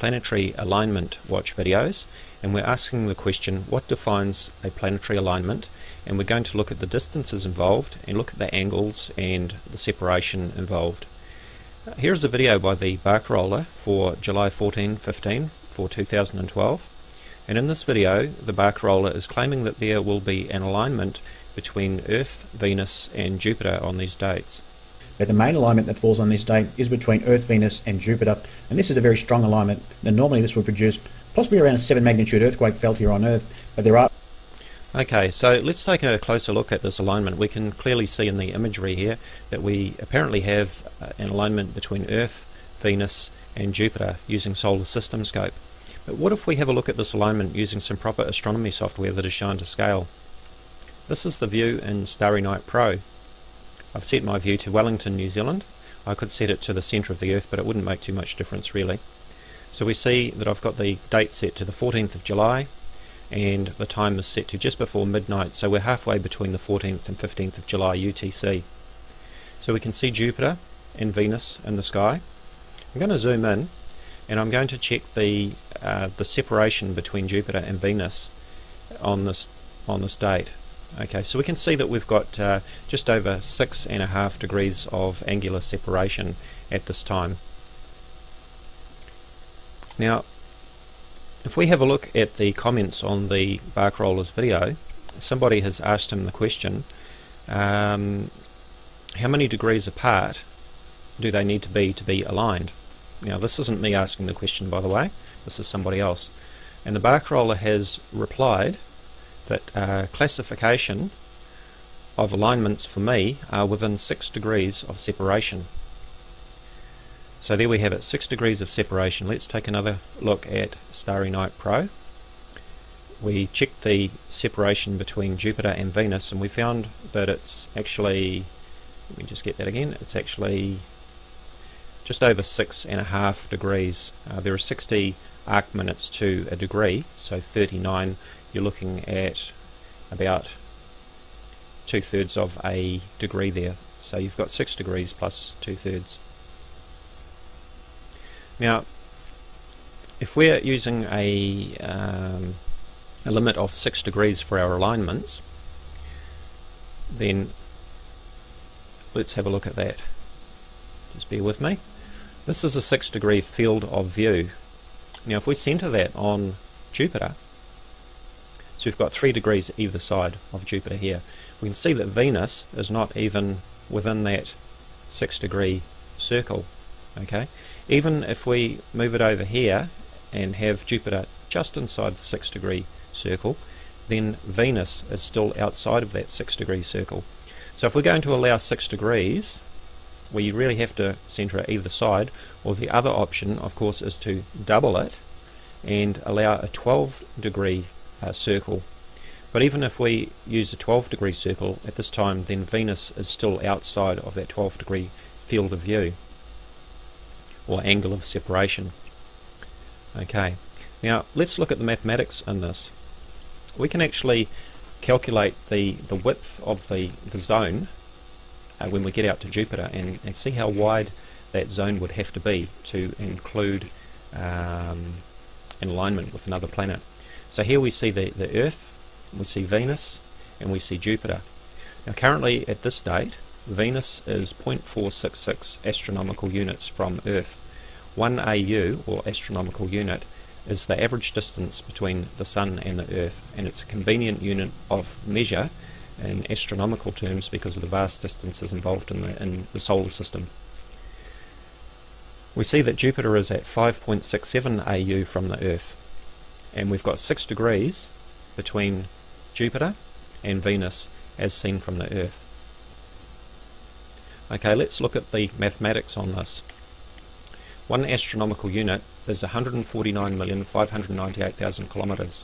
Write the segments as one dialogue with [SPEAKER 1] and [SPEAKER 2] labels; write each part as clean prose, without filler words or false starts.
[SPEAKER 1] planetary alignment watch videos, and we're asking the question, what defines a planetary alignment? And we're going to look at the distances involved and look at the angles and the separation involved. Here's a video by the Thebarcaroller for July 14-15 for 2012, and in this video the Thebarcaroller is claiming that there will be an alignment between Earth, Venus and Jupiter on these dates.
[SPEAKER 2] But the main alignment that falls on this date is between Earth, Venus and Jupiter, and this is a very strong alignment. Now normally this would produce possibly around a 7 magnitude earthquake felt here on Earth, but there are...
[SPEAKER 1] Okay, so let's take a closer look at this alignment. We can clearly see in the imagery here that we apparently have an alignment between Earth, Venus and Jupiter using solar system scope. But what if we have a look at this alignment using some proper astronomy software that is shown to scale? This is the view in Starry Night Pro. I've set my view to Wellington, New Zealand. I could set it to the centre of the Earth, but it wouldn't make too much difference really. So we see that I've got the date set to the 14th of July, and the time is set to just before midnight, so we're halfway between the 14th and 15th of July UTC. So we can see Jupiter and Venus in the sky. I'm going to zoom in, and I'm going to check the separation between Jupiter and Venus on this date. Okay, so we can see that we've got just over 6.5 degrees of angular separation at this time. Now, if we have a look at the comments on the Thebarcaroller's video, somebody has asked him the question, how many degrees apart do they need to be aligned? Now, this isn't me asking the question, by the way, this is somebody else. And the Thebarcaroller has replied that classification of alignments for me are within 6 degrees of separation. So there we have it, 6 degrees of separation. Let's take another look at Starry Night Pro. We checked the separation between Jupiter and Venus, and we found that it's actually, let me just get that again, it's actually just over 6.5 degrees. There are 60 arc minutes to a degree, so 39. You're looking at about 2/3 of a degree there. So you've got 6 degrees plus 2/3. Now, if we're using a limit of 6 degrees for our alignments, then let's have a look at that. Just bear with me. This is a 6 degree field of view. Now if we centre that on Jupiter, so we've got 3 degrees either side of Jupiter here, we can see that Venus is not even within that 6 degree circle. Okay, even if we move it over here and have Jupiter just inside the 6 degree circle, then Venus is still outside of that 6 degree circle. So if we're going to allow 6 degrees, we really have to centre it either side, or the other option of course is to double it and allow a 12 degree circle. But even if we use a 12 degree circle at this time, then Venus is still outside of that 12 degree field of view or angle of separation. Okay, now let's look at the mathematics in this. We can actually calculate the width of the zone when we get out to Jupiter and see how wide that zone would have to be to include an alignment with another planet. So here we see the Earth, we see Venus and we see Jupiter. Now currently at this date, Venus is 0.466 astronomical units from Earth. 1 AU, or astronomical unit, is the average distance between the Sun and the Earth, and it's a convenient unit of measure in astronomical terms because of the vast distances involved in the solar system. We see that Jupiter is at 5.67 AU from the Earth, and we've got 6 degrees between Jupiter and Venus as seen from the Earth. Okay, let's look at the mathematics on this. 1 astronomical unit is 149,598,000 kilometres.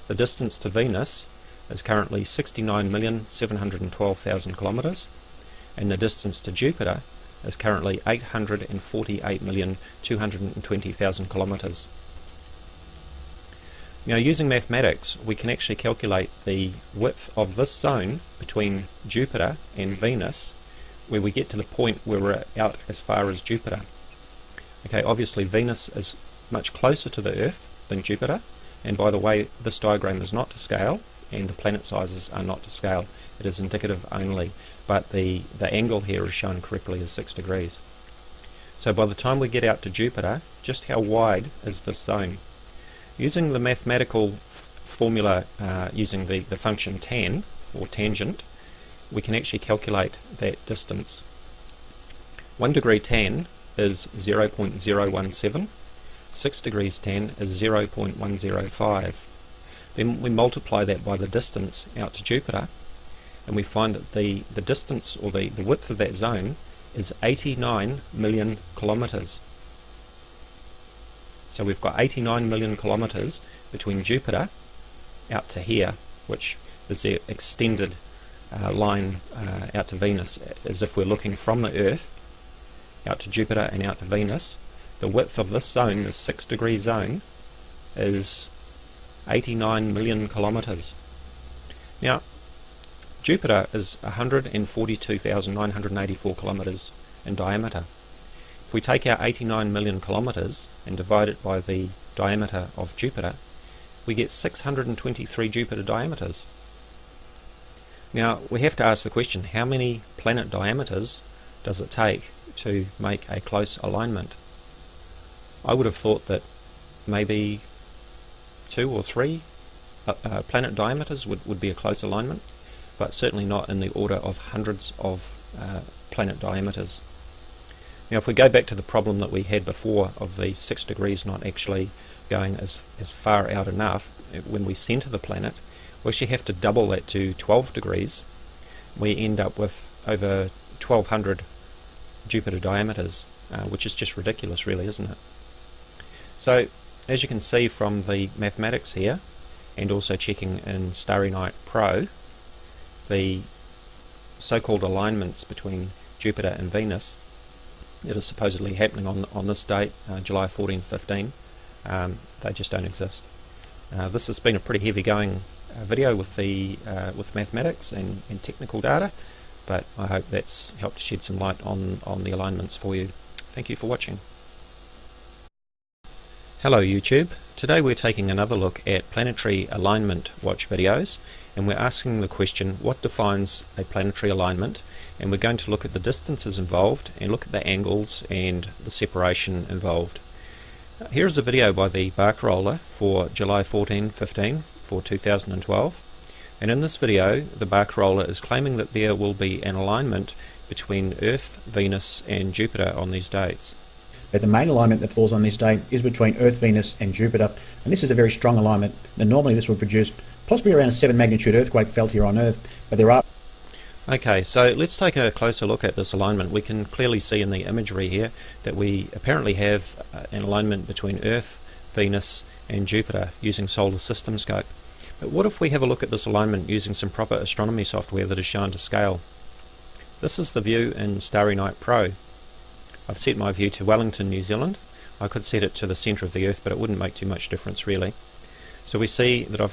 [SPEAKER 1] The distance to Venus is currently 69,712,000 kilometres, and the distance to Jupiter is currently 848,220,000 kilometres. Now using mathematics we can actually calculate the width of this zone between Jupiter and Venus, where we get to the point where we're out as far as Jupiter. Okay, obviously Venus is much closer to the Earth than Jupiter, and by the way, this diagram is not to scale, and the planet sizes are not to scale. It is indicative only, but the angle here is shown correctly as 6 degrees. So by the time we get out to Jupiter, just how wide is this zone? Using the mathematical formula, using the function tan, or tangent, we can actually calculate that distance. 1 degree tan is 0.017, 6 degrees tan is 0.105. Then we multiply that by the distance out to Jupiter, and we find that the distance, or the width of that zone, is 89 million kilometres. So we've got 89 million kilometres between Jupiter out to here, which is the extended line out to Venus, as if we're looking from the Earth out to Jupiter and out to Venus. The width of this zone, this 6 degree zone, is 89 million kilometres. Now, Jupiter is 142,984 kilometres in diameter. If we take our 89 million kilometres and divide it by the diameter of Jupiter, we get 623 Jupiter diameters. Now, we have to ask the question, how many planet diameters does it take to make a close alignment? I would have thought that maybe 2 or 3 planet diameters would be a close alignment, but certainly not in the order of hundreds of planet diameters. Now, if we go back to the problem that we had before of the 6 degrees not actually going as far out enough, when we center the planet, we actually have to double that to 12 degrees. We end up with over 1200 Jupiter diameters, which is just ridiculous, really, isn't it? So, as you can see from the mathematics here, and also checking in Starry Night Pro, the so-called alignments between Jupiter and Venus that are supposedly happening on this date, July 14, 15, they just don't exist. This has been a pretty heavy-going video with mathematics and technical data, but I hope that's helped shed some light on the alignments for you. Thank you for watching. Hello YouTube. Today we're taking another look at planetary alignment watch videos, and we're asking the question, what defines a planetary alignment? And we're going to look at the distances involved and look at the angles and the separation involved. Here's a video by the Thebarcaroller for July 14-15 for 2012, and in this video the Thebarcaroller is claiming that there will be an alignment between Earth, Venus and Jupiter on these dates.
[SPEAKER 2] But the main alignment that falls on this date is between Earth, Venus and Jupiter, and this is a very strong alignment. Now normally this would produce possibly around a 7 magnitude earthquake felt here on Earth, but there are...
[SPEAKER 1] Okay, so let's take a closer look at this alignment. We can clearly see in the imagery here that we apparently have an alignment between Earth, Venus and Jupiter using solar system scope. But what if we have a look at this alignment using some proper astronomy software that is shown to scale? This is the view in Starry Night Pro. I've set my view to Wellington, New Zealand. I could set it to the centre of the Earth, but it wouldn't make too much difference really. So we see that I've got